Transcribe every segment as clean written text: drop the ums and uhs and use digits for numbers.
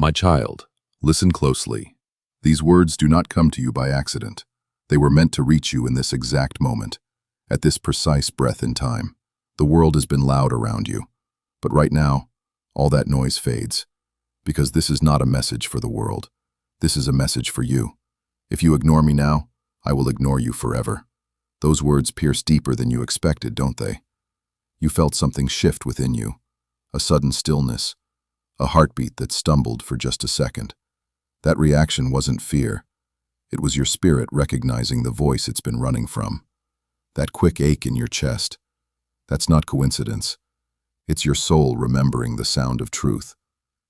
My child, listen closely. These words do not come to you by accident. They were meant to reach you in this exact moment, at this precise breath in time. The world has been loud around you, but right now, all that noise fades, because this is not a message for the world. This is a message for you. If you ignore me now, I will ignore you forever. Those words pierce deeper than you expected, don't they? You felt something shift within you, a sudden stillness, a heartbeat that stumbled for just a second. That reaction wasn't fear. It was your spirit recognizing the voice it's been running from. That quick ache in your chest, that's not coincidence. It's your soul remembering the sound of truth.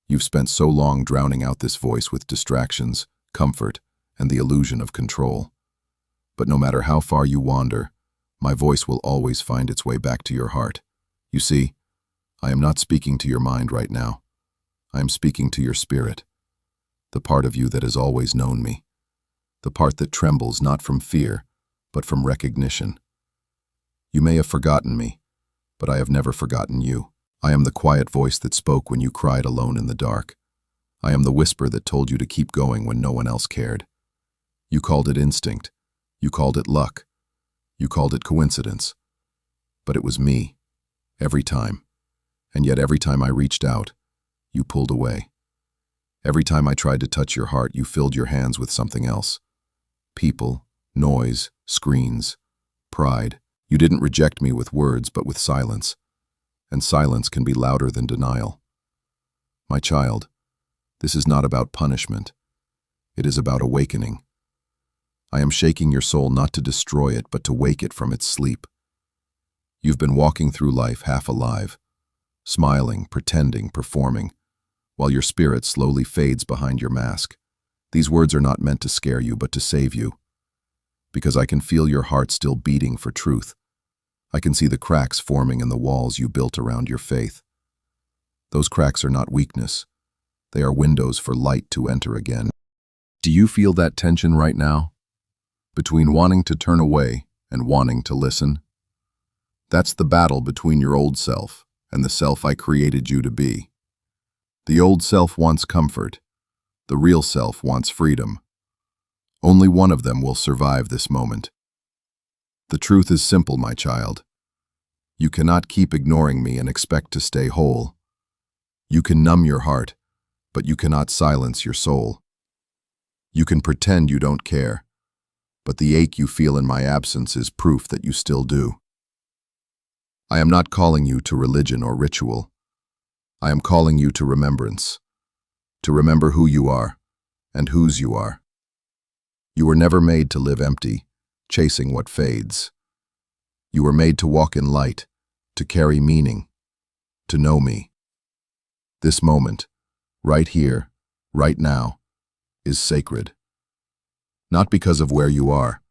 You've spent so long drowning out this voice with distractions, comfort, and the illusion of control. But no matter how far you wander, my voice will always find its way back to your heart. You see, I am not speaking to your mind right now. I am speaking to your spirit, the part of you that has always known me, the part that trembles not from fear, but from recognition. You may have forgotten me, but I have never forgotten you. I am the quiet voice that spoke when you cried alone in the dark. I am the whisper that told you to keep going when no one else cared. You called it instinct. You called it luck. You called it coincidence. But it was me, every time. And yet every time I reached out, you pulled away. Every time I tried to touch your heart, you filled your hands with something else. People, noise, screens, pride. You didn't reject me with words, but with silence. And silence can be louder than denial. My child, this is not about punishment. It is about awakening. I am shaking your soul not to destroy it, but to wake it from its sleep. You've been walking through life half alive, smiling, pretending, performing, while your spirit slowly fades behind your mask. These words are not meant to scare you, but to save you. Because I can feel your heart still beating for truth. I can see the cracks forming in the walls you built around your faith. Those cracks are not weakness. They are windows for light to enter again. Do you feel that tension right now? Between wanting to turn away and wanting to listen? That's the battle between your old self and the self I created you to be. The old self wants comfort. The real self wants freedom. Only one of them will survive this moment. The truth is simple, my child. You cannot keep ignoring me and expect to stay whole. You can numb your heart, but you cannot silence your soul. You can pretend you don't care, but the ache you feel in my absence is proof that you still do. I am not calling you to religion or ritual. I am calling you to remembrance, to remember who you are and whose you are. You were never made to live empty, chasing what fades. You were made to walk in light, to carry meaning, to know me. This moment, right here, right now, is sacred. Not because of where you are,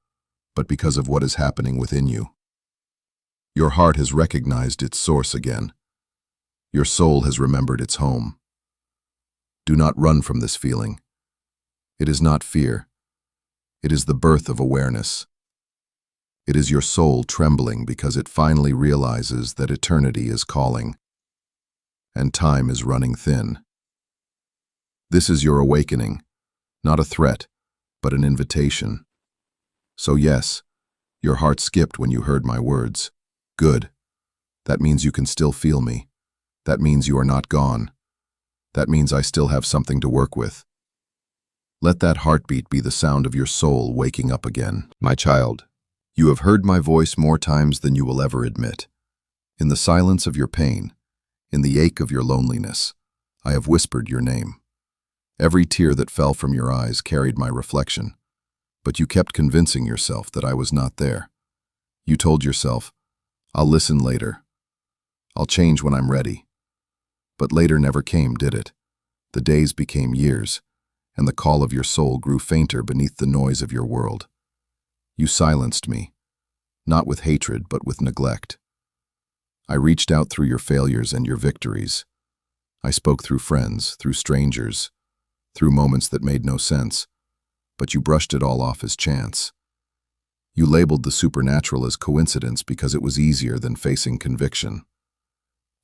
but because of what is happening within you. Your heart has recognized its source again. Your soul has remembered its home. Do not run from this feeling. It is not fear. It is the birth of awareness. It is your soul trembling because it finally realizes that eternity is calling, and time is running thin. This is your awakening, not a threat, but an invitation. So yes, your heart skipped when you heard my words. Good. That means you can still feel me. That means you are not gone. That means I still have something to work with. Let that heartbeat be the sound of your soul waking up again. My child, you have heard my voice more times than you will ever admit. In the silence of your pain, in the ache of your loneliness, I have whispered your name. Every tear that fell from your eyes carried my reflection, but you kept convincing yourself that I was not there. You told yourself, I'll listen later. I'll change when I'm ready. But later never came, did it? The days became years, and the call of your soul grew fainter beneath the noise of your world. You silenced me, not with hatred, but with neglect. I reached out through your failures and your victories. I spoke through friends, through strangers, through moments that made no sense, but you brushed it all off as chance. You labeled the supernatural as coincidence because it was easier than facing conviction.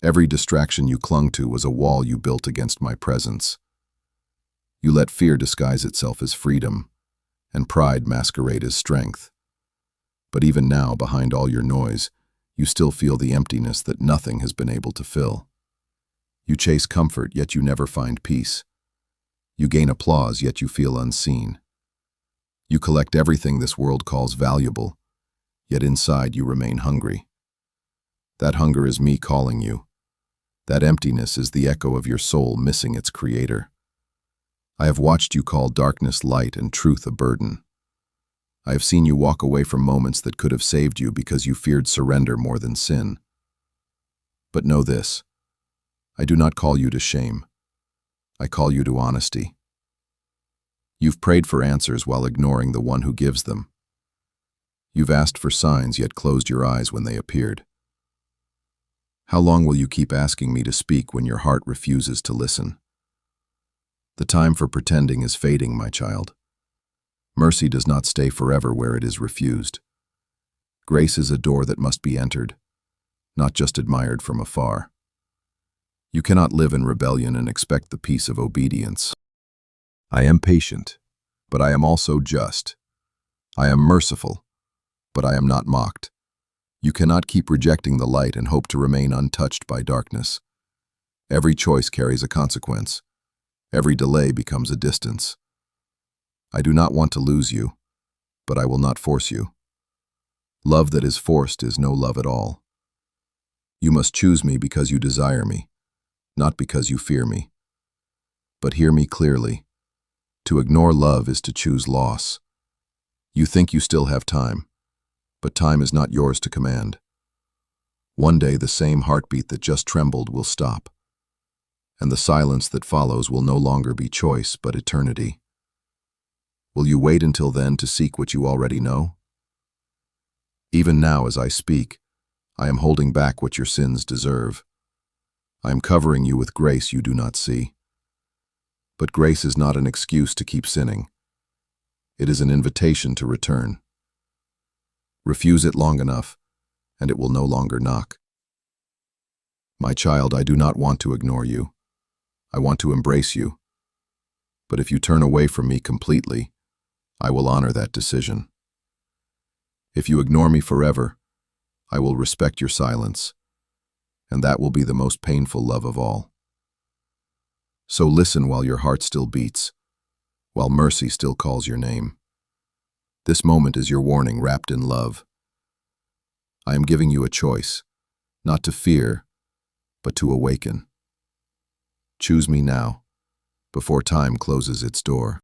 Every distraction you clung to was a wall you built against my presence. You let fear disguise itself as freedom, and pride masquerade as strength. But even now, behind all your noise, you still feel the emptiness that nothing has been able to fill. You chase comfort, yet you never find peace. You gain applause, yet you feel unseen. You collect everything this world calls valuable, yet inside you remain hungry. That hunger is me calling you. That emptiness is the echo of your soul missing its creator. I have watched you call darkness light and truth a burden. I have seen you walk away from moments that could have saved you because you feared surrender more than sin. But know this, I do not call you to shame. I call you to honesty. You've prayed for answers while ignoring the one who gives them. You've asked for signs yet closed your eyes when they appeared. How long will you keep asking me to speak when your heart refuses to listen? The time for pretending is fading, my child. Mercy does not stay forever where it is refused. Grace is a door that must be entered, not just admired from afar. You cannot live in rebellion and expect the peace of obedience. I am patient, but I am also just. I am merciful, but I am not mocked. You cannot keep rejecting the light and hope to remain untouched by darkness. Every choice carries a consequence. Every delay becomes a distance. I do not want to lose you, but I will not force you. Love that is forced is no love at all. You must choose me because you desire me, not because you fear me. But hear me clearly. To ignore love is to choose loss. You think you still have time, but time is not yours to command. One day the same heartbeat that just trembled will stop, and the silence that follows will no longer be choice but eternity. Will you wait until then to seek what you already know? Even now as I speak, I am holding back what your sins deserve. I am covering you with grace you do not see. But grace is not an excuse to keep sinning. It is an invitation to return. Refuse it long enough, and it will no longer knock. My child, I do not want to ignore you. I want to embrace you. But if you turn away from me completely, I will honor that decision. If you ignore me forever, I will respect your silence, and that will be the most painful love of all. So listen while your heart still beats, while mercy still calls your name. This moment is your warning wrapped in love. I am giving you a choice, not to fear, but to awaken. Choose me now, before time closes its door.